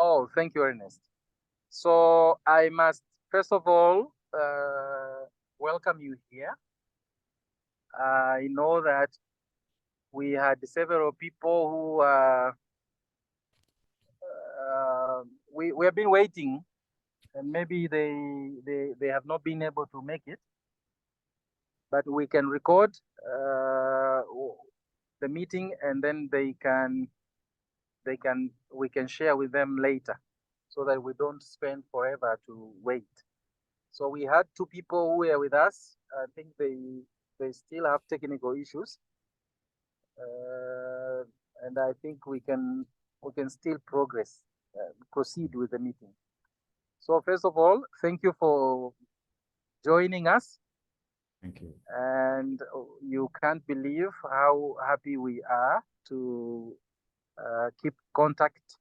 Oh, thank you, Ernest. So I must, first of all, welcome you here. I know that we had several people who we have been waiting, and maybe they have not been able to make it, but we can record the meeting, and then we can share with them later, so that we don't spend forever to wait. So we had two people who were with us. I think they still have technical issues, and I think we can still proceed with the meeting. So first of all, thank you for joining us. Thank you. And you can't believe how happy we are to keep contact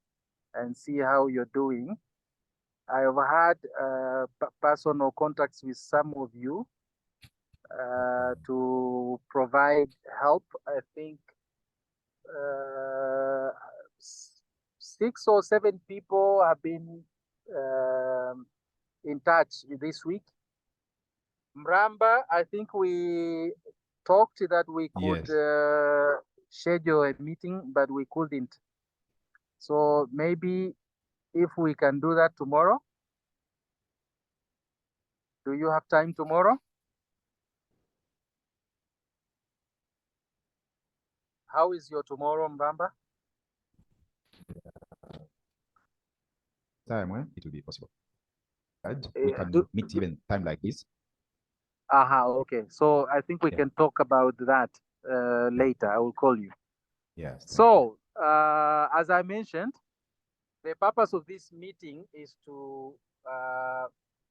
and see how you're doing. I have had personal contacts with some of you to provide help. I think 6 or 7 people have been in touch this week. Mramba, I think we talked that we could schedule a meeting, but we couldn't. So maybe if we can do that tomorrow. Do you have time tomorrow? How is your tomorrow, Mramba? Time when it will be possible. We can meet even time like this. Okay. So I think we can talk about that later. I will call you. Yes. So as I mentioned, the purpose of this meeting is to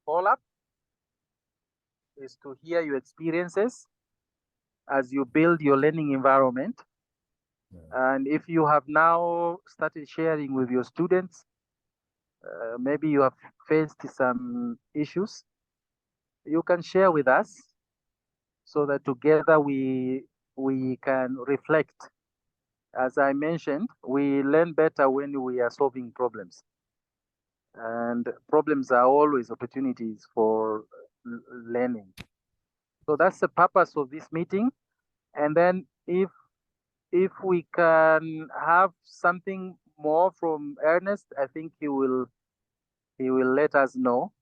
follow up, is to hear your experiences as you build your learning environment. And if you have now started sharing with your students, maybe you have faced some issues, you can share with us so that together we can reflect. As I mentioned, we learn better when we are solving problems. And problems are always opportunities for learning. So that's the purpose of this meeting. And then if we can have something more from Ernest, I think he will let us know.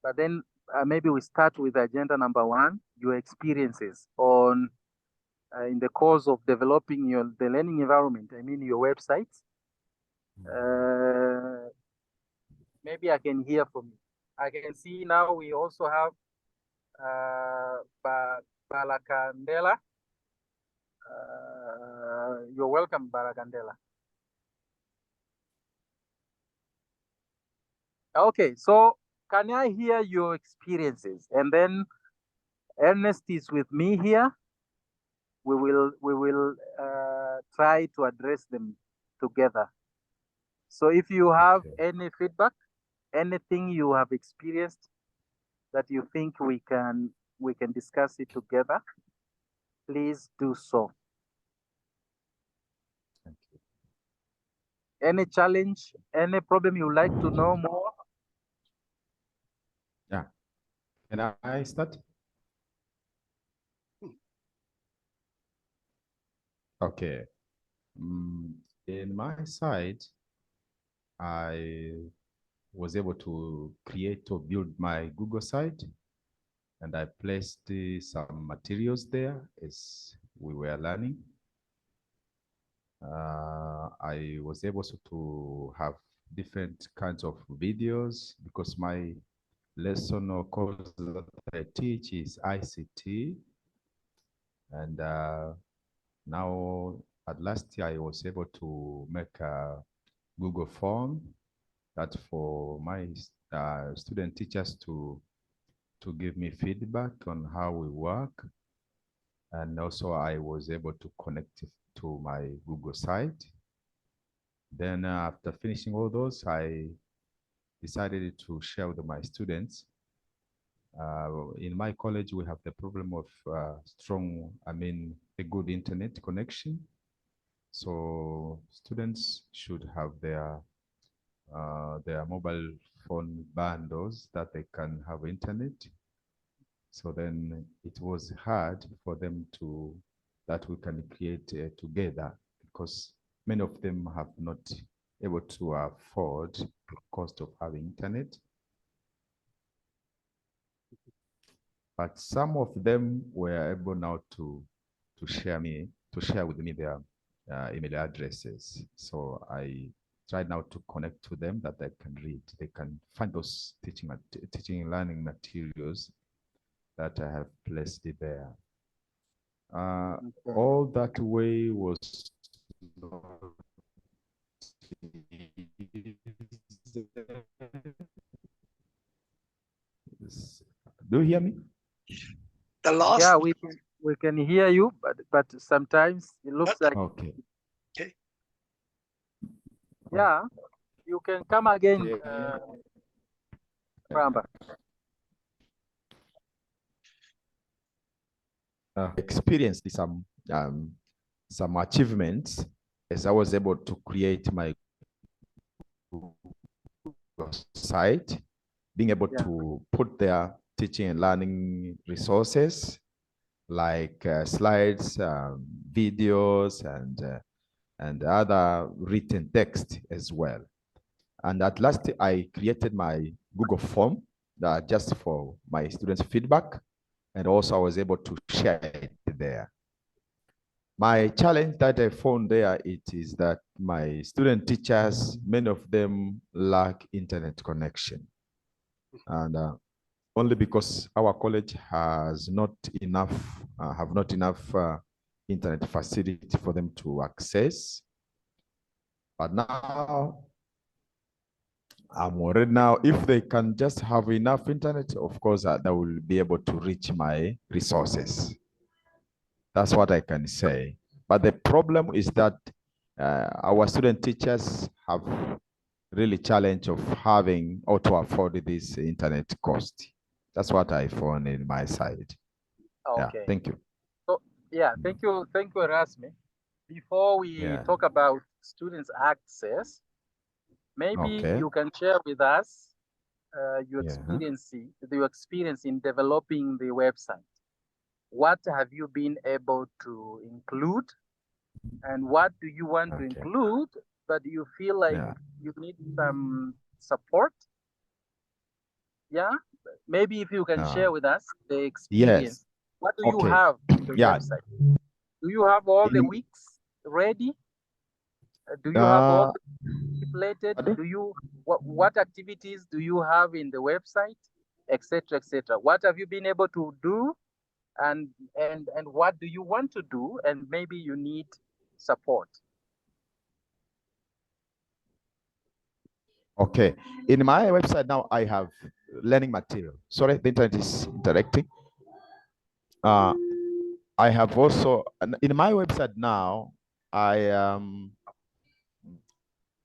But then maybe we start with agenda number 1, your experiences on in the course of developing the learning environment. I mean your website. Maybe I can hear from you. I can see now we also have Balakandela. You're welcome, Balakandela. Okay, so can I hear your experiences? And then Ernest is with me here. We will try to address them together. So if you have any feedback, anything you have experienced that you think we can discuss it together, please do so. Thank you. Any challenge, any problem you would like to know more? Yeah. Can I start? Okay. In my side, I was able to create or build my Google site, and I placed some materials there as we were learning. I was able to have different kinds of videos because my lesson or course that I teach is ICT. And now at last year, I was able to make a Google form that for my student teachers to give me feedback on how we work. And also I was able to connect to my Google site. Then after finishing all those, I decided to share with my students. In my college, we have the problem of a good internet connection. So students should have their mobile phone bundles that they can have internet. So then it was hard for them that we can create together, because many of them have not able to afford the cost of having internet. But some of them were able now to share with me their email addresses. So I tried now to connect to them that they can read. They can find those teaching and learning materials that I have placed there. All that way was not do you hear me? The last. Yeah, we can hear you, but sometimes it looks like Okay. Okay. Yeah, you can come again, Ramba. Experienced some achievements as I was able to create my site, being able to put their teaching and learning resources like slides, videos, and other written text as well. And at last, I created my Google form just for my students' feedback, and also I was able to share it there. My challenge that I found there, it is that my student teachers, many of them lack internet connection. And only because our college has not enough, internet facility for them to access. But now, I'm worried now, if they can just have enough internet, of course, they will be able to reach my resources. That's what I can say. But the problem is that our student teachers have really challenge of having or to afford this internet cost. That's what I found in my side. Okay. Yeah, thank you. So thank you, Erasme. Before we talk about students' access, maybe you can share with us your experience in developing the website. What have you been able to include, and what do you want to include, but you feel like you need some support? Yeah, maybe if you can share with us the experience. What do you have in the website? Do you have all the weeks ready? Do you have all stipulated? What activities do you have in the website, etc., etc.? What have you been able to do, and what do you want to do, and maybe you need support? Okay, in my website now I have learning material. Sorry, the internet is interacting. I have also in my website now I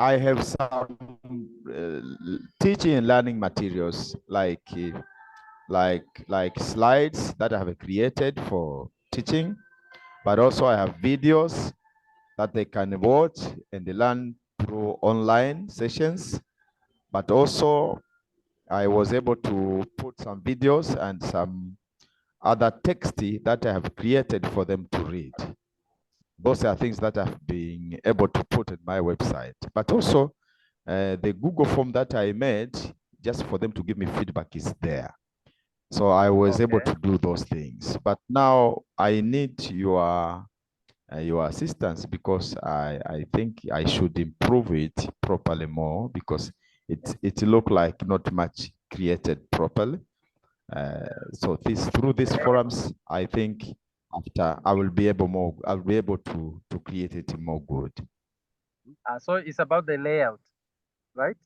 have some teaching and learning materials like slides that I have created for teaching, but also I have videos that they can watch and they learn through online sessions. But also I was able to put some videos and some other texty that I have created for them to read. Those are things that I've been able to put in my website. But also the Google form that I made just for them to give me feedback is there. So I was able to do those things. But now I need your assistance, because I think I should improve it properly more, because it looked like not much created properly. So through these forums, I think after I'll be able to create it more good. So it's about the layout, right?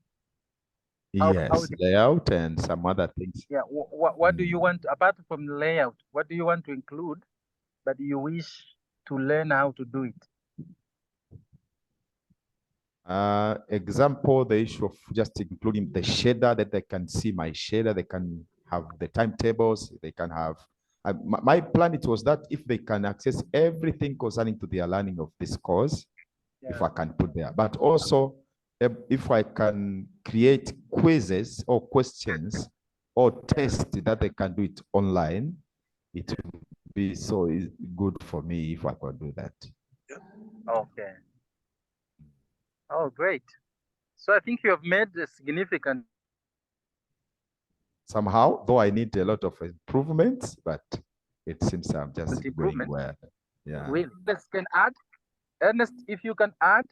Yes, layout and some other things. Yeah. What do you want, apart from the layout? What do you want to include, but you wish to learn how to do it? Example, the issue of just including the shader, that they can see my shader, they can have the timetables, they can have. My plan, it was that if they can access everything concerning to their learning of this course, if I can put there. But also, if I can create quizzes or questions or tests that they can do it online, it will be so good for me if I could do that. Okay. Oh, great. So I think you have made a significant. Somehow, though I need a lot of improvements, but it seems I'm just going improvement. well. Yeah. Will Ernest can add? Ernest, if you can add.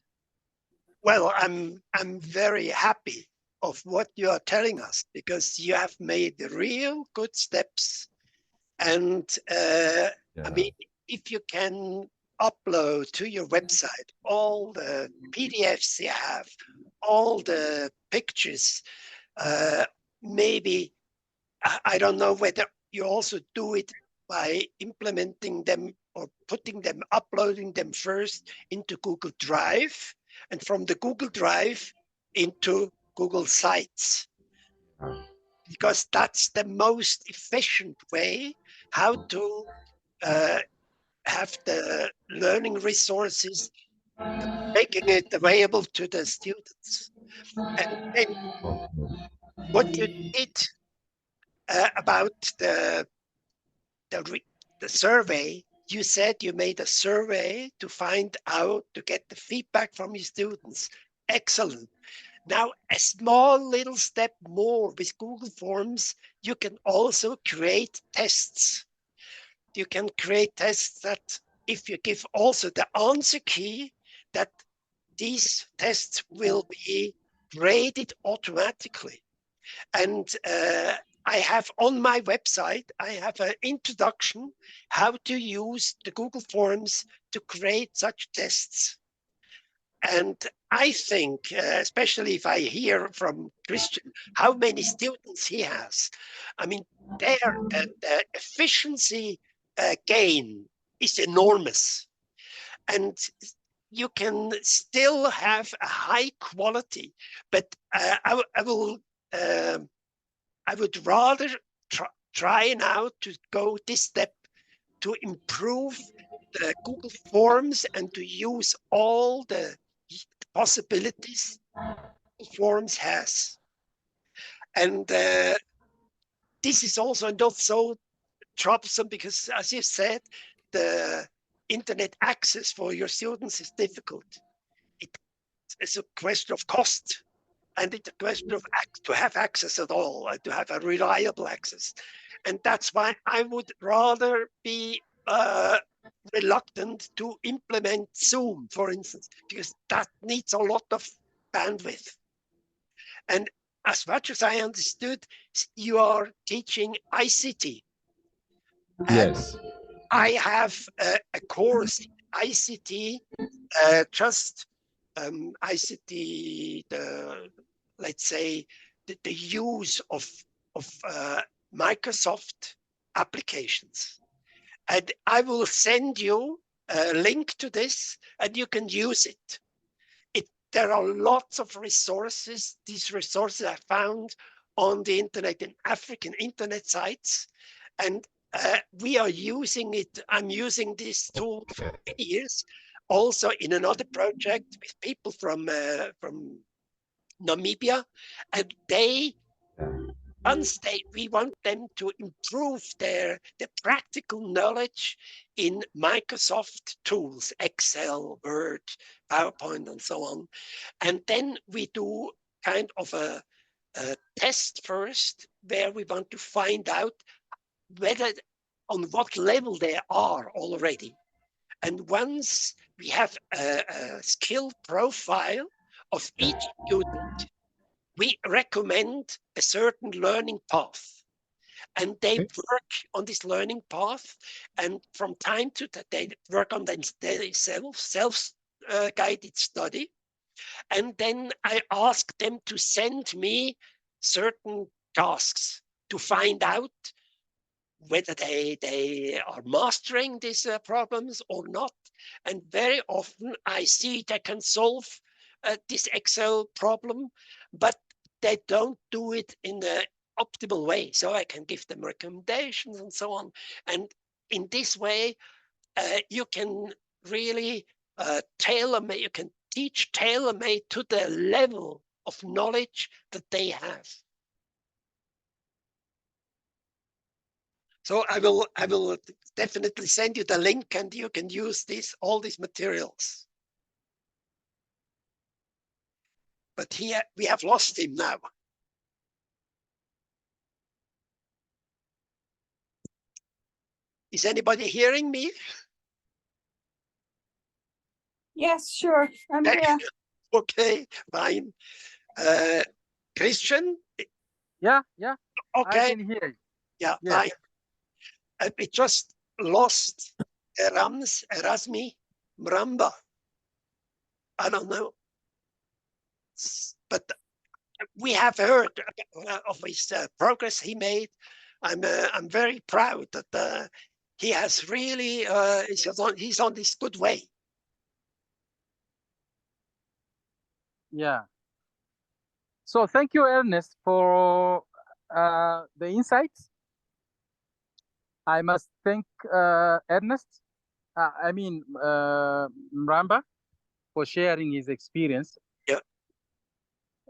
Well, I'm very happy of what you are telling us, because you have made real good steps. And I mean, if you can upload to your website all the PDFs you have, all the pictures, maybe, I don't know whether you also do it by implementing them or putting them, uploading them first into Google Drive, and from the Google Drive into Google Sites, because that's the most efficient way how to have the learning resources, making it available to the students. And then what you did about the survey, you said you made a survey to find out, to get the feedback from your students. Excellent. Now, a small little step more with Google Forms, you can also create tests. You can create tests that, if you give also the answer key, that these tests will be graded automatically. And I have on my website, I have an introduction how to use the Google Forms to create such tests. And I think, especially if I hear from Christian, how many students he has, I mean, the efficiency gain is enormous. And you can still have a high quality, but I would rather try now to go this step to improve the Google Forms and to use all the possibilities Forms has. And this is also not so troublesome, because, as you said, the internet access for your students is difficult. It's a question of cost, and it's a question of to have access at all, to have a reliable access. And that's why I would rather be reluctant to implement Zoom, for instance, because that needs a lot of bandwidth. And as much as I understood, you are teaching ICT. Yes. I have a course in ICT, just ICT, let's say, the use of Microsoft applications. And I will send you a link to this, and you can use it. There are lots of resources. These resources I found on the internet, in African internet sites, and we are using it. I'm using this tool for many years, also in another project with people from Namibia, and we want them to improve the practical knowledge in Microsoft tools, Excel, Word, PowerPoint, and so on. And then we do kind of a test first, where we want to find out whether, on what level they are already. And once we have a skill profile of each student, we recommend a certain learning path. And they work on this learning path, and from time to time they work on themselves, self-guided study. And then I ask them to send me certain tasks to find out whether they are mastering these problems or not. And very often I see they can solve this Excel problem, but they don't do it in the optimal way. So I can give them recommendations and so on. And in this way, you can really you can teach tailor-made to the level of knowledge that they have. So I will definitely send you the link, and you can use all these materials. But here we have lost him now. Is anybody hearing me? Yes, sure. I'm here. Okay, fine. Christian? Yeah. Okay. I can hear you. Yeah, Yes. fine. We just lost Erasmi Mramba. I don't know. But we have heard of his progress he made. I'm very proud that he has really, he's on this good way. Yeah. So thank you, Ernest, for the insights. I must thank Ernest, Mramba, for sharing his experience. Yeah.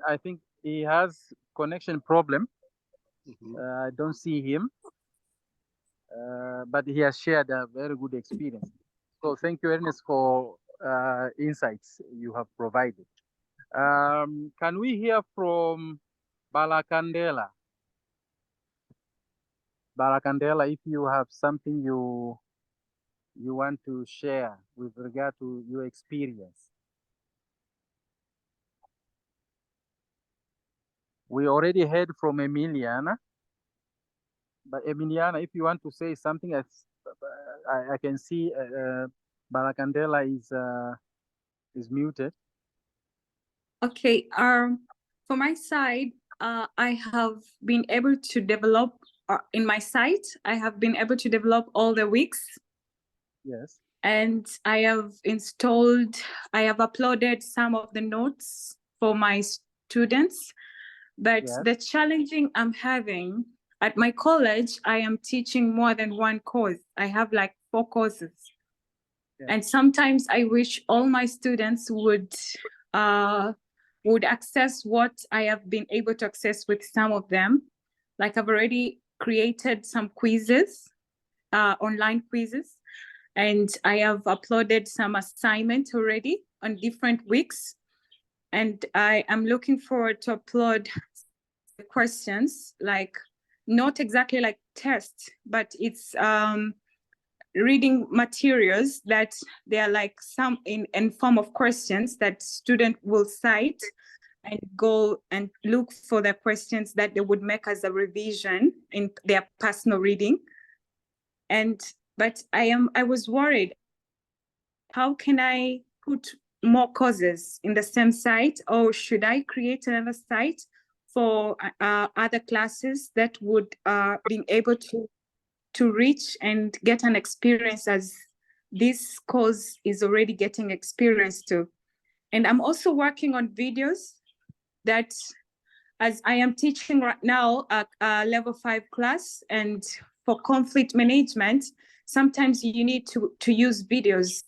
I think he has connection problem. Mm-hmm. I don't see him, but he has shared a very good experience. So thank you, Ernest, for insights you have provided. Can we hear from Balakandela? Balakandela, if you have something you want to share with regard to your experience. We already heard from Emiliana, but Emiliana, if you want to say something, I can see Balakandela is muted. Okay. For my side, I have been able to develop in my site. I have been able to develop all the weeks. Yes. And I have uploaded some of the notes for my students. But Yes. the challenging I'm having at my college, I am teaching more than one course. I have like 4 courses. Yes. And sometimes I wish all my students would access what I have been able to access with some of them. Like I've already created some quizzes, online quizzes, and I have uploaded some assignments already on different weeks. And I am looking forward to upload the questions, like not exactly like tests, but it's reading materials that they are like some in form of questions that student will cite and go and look for the questions that they would make as a revision in their personal reading. But I was worried, how can I put more courses in the same site, or should I create another site for other classes that would be able to reach and get an experience as this course is already getting experience too. And I'm also working on videos that, as I am teaching right now a level 5 class, and for conflict management, sometimes you need to use videos.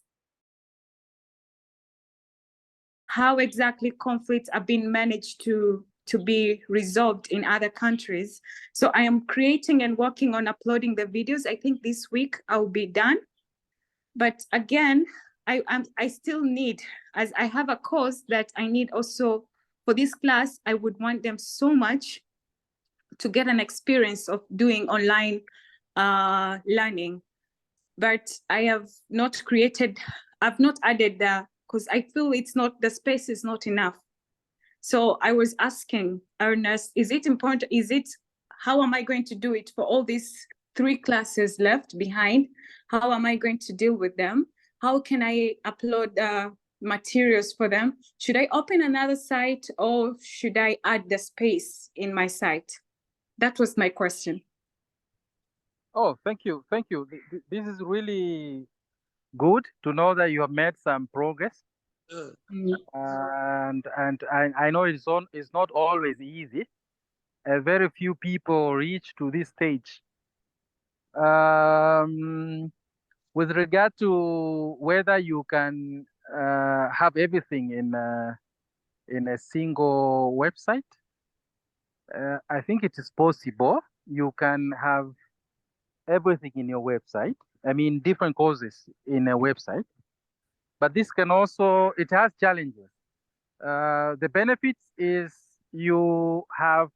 How exactly conflicts are being managed to be resolved in other countries. So I am creating and working on uploading the videos. I think this week I'll be done. But again, I still need, as I have a course that I need also for this class, I would want them so much to get an experience of doing online learning. But I have not created, I've not added the, because I feel the space is not enough. So I was asking Ernest, is it important? How am I going to do it for all these 3 classes left behind? How am I going to deal with them? How can I upload materials for them? Should I open another site, or should I add the space in my site? That was my question. Oh, thank you. This is really good to know that you have made some progress. And I know it's not always easy. Very few people reach to this stage. With regard to whether you can have everything in a single website. I think it is possible. You can have everything in your website. I mean, different courses in a website. But this can also, it has challenges. The benefits is you have,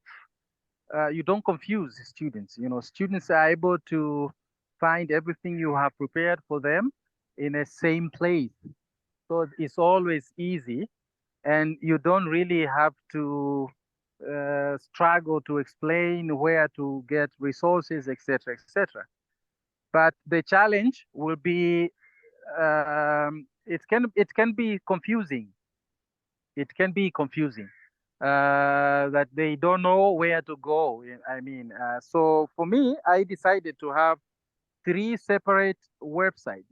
you don't confuse students. You know, students are able to find everything you have prepared for them in a same place. So it's always easy, and you don't really have to struggle to explain where to get resources, etc., etc. But the challenge will be it can be confusing. It can be confusing that they don't know where to go. I mean, so for me, I decided to have three separate websites,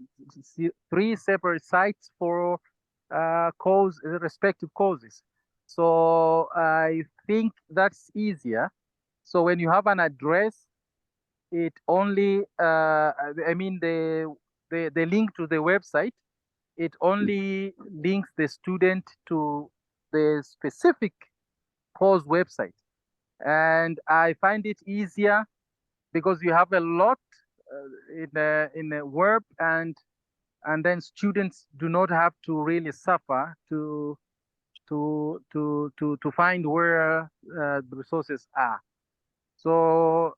three separate sites for respective causes. So I think that's easier. So when you have an address, it only, I mean, the link to the website, it only links the student to the specific course website. And I find it easier because you have a lot in a web, and then students do not have to really suffer to find where the resources are. So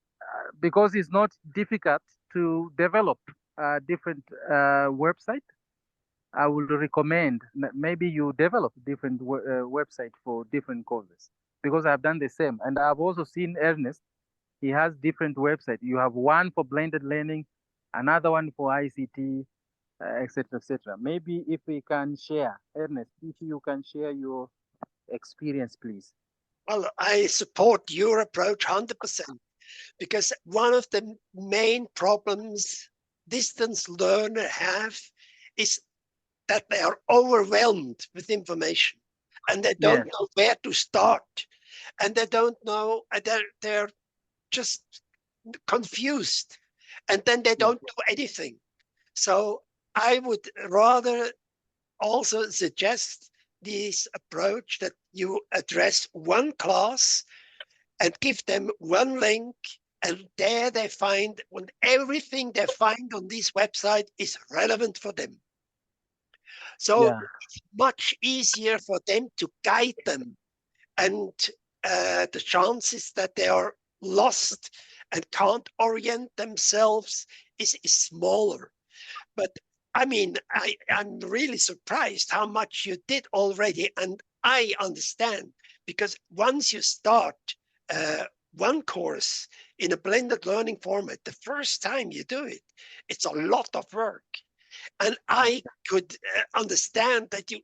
because it's not difficult to develop a different website, I would recommend maybe you develop different website for different courses, because I've done the same. And I've also seen Ernest, he has different websites. You have one for blended learning, another one for ICT, etc., etc. Maybe if we can share, Ernest, if you can share your experience, please. Well, I support your approach 100%, because one of the main problems distance learners have is that they are overwhelmed with information, and they don't know where to start, and they don't know, they're just confused, and then they don't do anything. So I would rather also suggest this approach that you address one class and give them one link, and there they find, when everything they find on this website is relevant for them. So it's much easier for them to guide them, and the chances that they are lost and can't orient themselves is smaller. But I mean, I'm really surprised how much you did already. And I understand, because once you start one course in a blended learning format, the first time you do it, it's a lot of work. And I could understand that you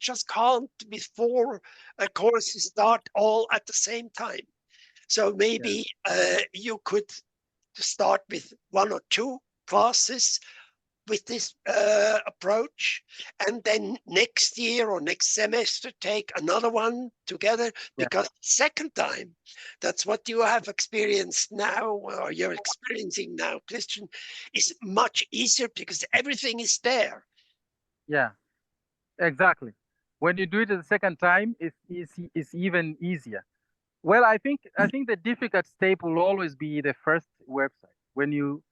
just can't, before a course start, all at the same time. So maybe you could start with one or two classes with this approach, and then next year or next semester take another one together, because second time, that's what you have experienced now, or you're experiencing now, Christian, is much easier because everything is there. Yeah, exactly. When you do it the second time, it's even easier. Well, I think the difficult step will always be the first website. When you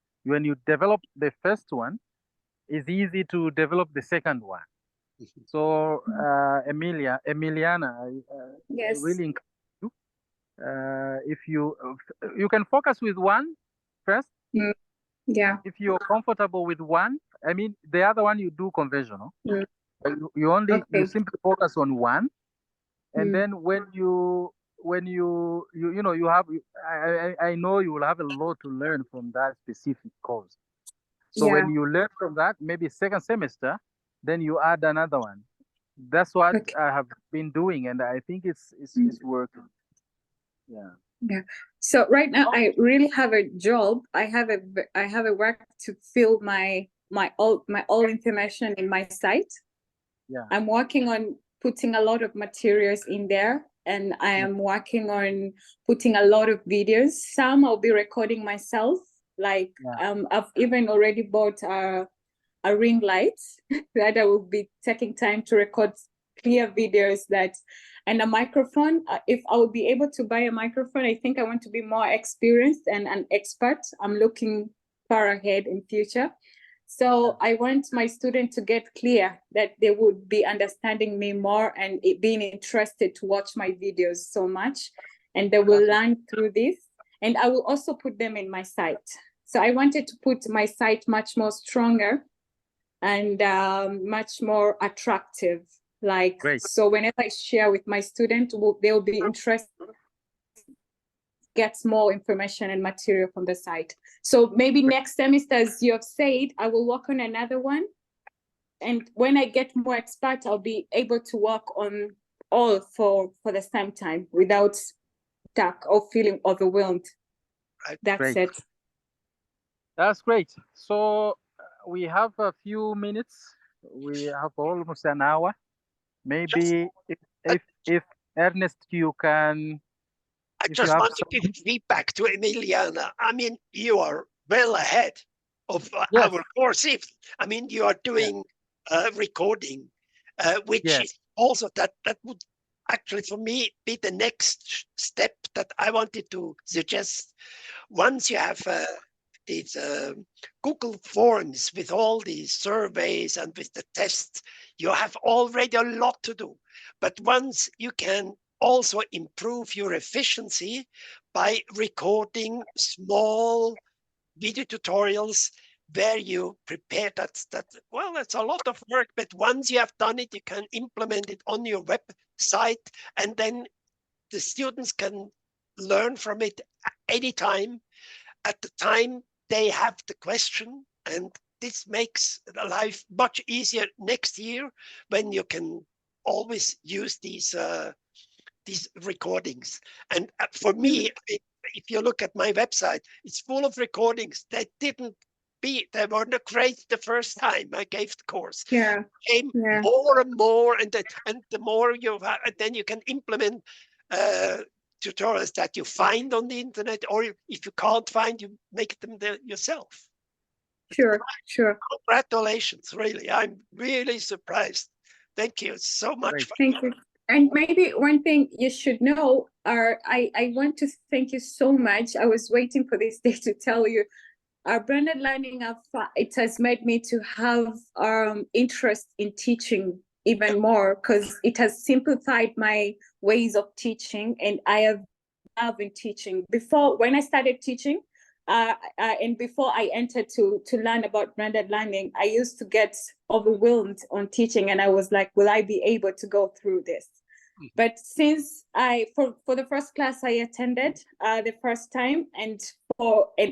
develop the first one, it's easy to develop the second one. So Emiliana, I really encourage you. If you can focus with one first. Yeah. If you're comfortable with one, I mean, the other one you do conventional. You only you simply focus on one, and then when you have, I know you will have a lot to learn from that specific course. So when you learn from that, maybe second semester, then you add another one. That's what I have been doing, and I think it's working. Yeah. So right now I really have a job. I have a work to fill my all information in my site. Yeah. I'm working on putting a lot of materials in there, and I am working on putting a lot of videos. Some I'll be recording myself. Like I've even already bought a a ring light that I will be taking time to record clear videos and a microphone. If I will be able to buy a microphone, I think I want to be more experienced and an expert. I'm looking far ahead in future. So I want my students to get clear that they would be understanding me more and being interested to watch my videos so much. And they will learn through this. And I will also put them in my site. So I wanted to put my site much more stronger and much more attractive. Like, Great. so whenever I share with my students, they'll be interested, get more information and material from the site. So maybe next semester, as you have said, I will work on another one. And when I get more expert, I'll be able to work on all for the same time without stuck or feeling overwhelmed. That's Great. it. That's great. So we have a few minutes. We have almost an hour. Maybe if Ernest, you can. I If you just have want to give feedback to Emiliana. I mean, you are well ahead of Yes. our course. I mean, you are doing recording, which Yes. is also that would actually for me be the next step that I wanted to suggest. Once you have these Google Forms with all these surveys and with the tests, you have already a lot to do. But once you can also improve your efficiency by recording small video tutorials where you prepare that, well, that's a lot of work, but once you have done it, you can implement it on your website, and then the students can learn from it anytime, at the time they have the question, and this makes life much easier next year when you can always use these recordings. And for me, if you look at my website, it's full of recordings that they were not great the first time I gave the course. Yeah. Came more and more, and the more you have, and then you can implement tutorials that you find on the internet, or if you can't find, you make them yourself. Sure. Congratulations, really. I'm really surprised. Thank you so much. Thank you. And maybe one thing you should know, I want to thank you so much. I was waiting for this day to tell you. Our blended learning, it has made me to have interest in teaching even more, because it has simplified my ways of teaching, and I have love in teaching. Before, when I started teaching, and before I entered to learn about blended learning, I used to get overwhelmed on teaching, and I was like, will I be able to go through this? But since for the first class I attended the first time, and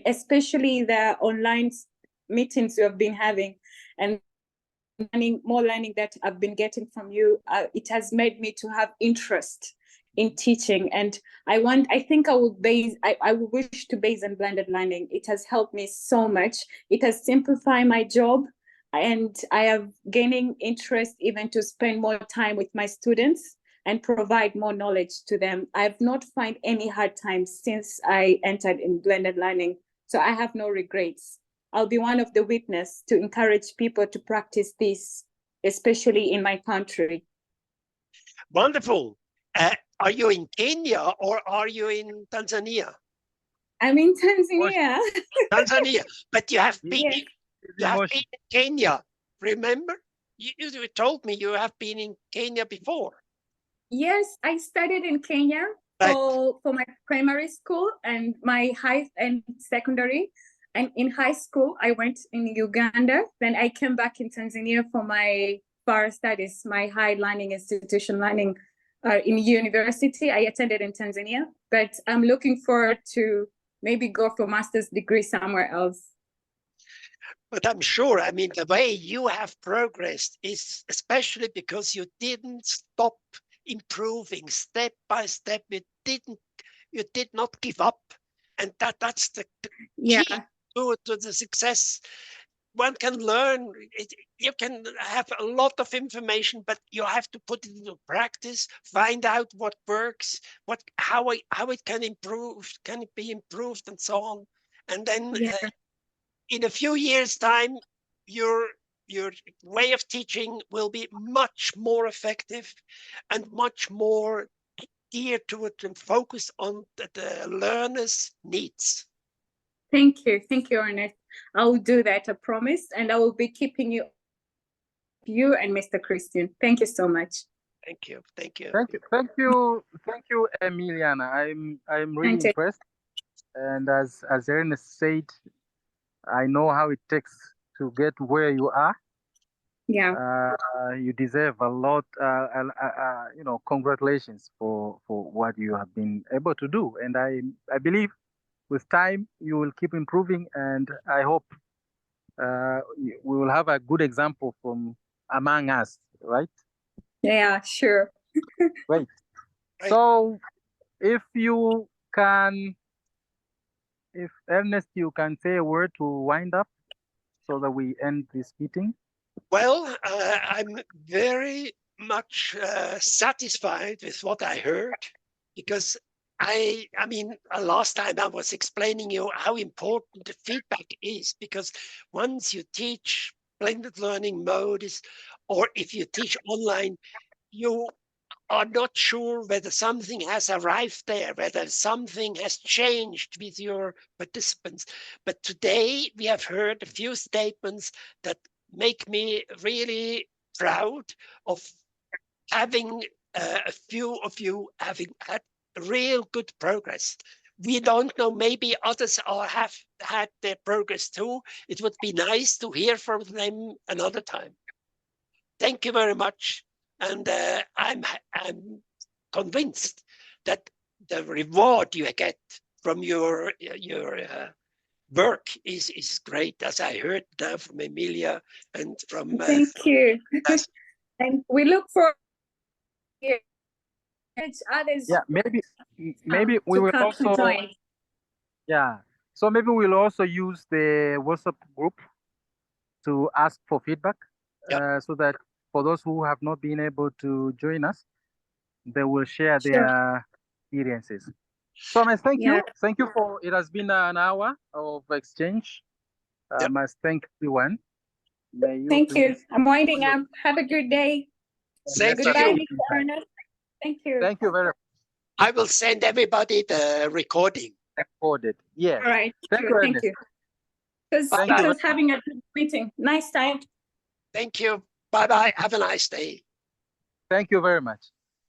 especially the online meetings you have been having, and more learning that I've been getting from you, it has made me to have interest in teaching. And I will wish to base on blended learning. It has helped me so much. It has simplified my job, and I have gaining interest even to spend more time with my students and provide more knowledge to them. I have not found any hard times since I entered in blended learning. So I have no regrets. I'll be one of the witnesses to encourage people to practice this, especially in my country. Wonderful. Are you in Kenya or are you in Tanzania? I'm in Tanzania. Tanzania, but you have been, Yes. been in Kenya, remember? You told me you have been in Kenya before. Yes, I studied in Kenya for my primary school and my high and secondary. And in high school, I went in Uganda. Then I came back in Tanzania for my further studies, my high learning institution learning in university. I attended in Tanzania, but I'm looking forward to maybe go for master's degree somewhere else. But I'm sure, I mean, the way you have progressed is especially because you didn't stop improving step by step. You did not give up. And that's the key to the success. One can learn, you can have a lot of information, but you have to put it into practice, find out what works, how it can improve, can it be improved, and so on. And then in a few years' time, you're your way of teaching will be much more effective and much more geared to it and focus on the learner's needs. Thank you, Ernest. I will do that, I promise, and I will be keeping you and Mr. Christian. Thank you so much. Thank you. Thank you, Emiliana. I'm really Thank you. impressed. And as Ernest said, I know how it takes to get where you are. Yeah. You deserve a lot. You know, congratulations for what you have been able to do. And I believe with time you will keep improving. And I hope we will have a good example from among us, right? Yeah, sure. Right. So if you can, if Ernest, you can say a word to wind up so that we end this meeting. Well, I'm very much satisfied with what I heard, because I mean, last time I was explaining you how important the feedback is, because once you teach blended learning modes, or if you teach online, you are not sure whether something has arrived there, whether something has changed with your participants. But today we have heard a few statements that make me really proud of having a few of you having had real good progress. We don't know, maybe others have had their progress too. It would be nice to hear from them another time. Thank you very much. And I'm convinced that the reward you get from your work is great, as I heard now from Emilia and from Thank you. And we look for others. Yeah, maybe we will also. Yeah, so maybe we'll also use the WhatsApp group to ask for feedback, so that for those who have not been able to join us, they will share their experiences. So I must thank you. Thank you for, it has been an hour of exchange. I must thank everyone. Thank you. I'm winding up. Have a good day. Goodbye, Mr. Ernest. Thank you. Thank you very much. I will send everybody the recording. Recorded. Yes. All right. Thank you, Thank you. It was having a good meeting. Nice time. Thank you. Bye-bye. Have a nice day. Thank you very much.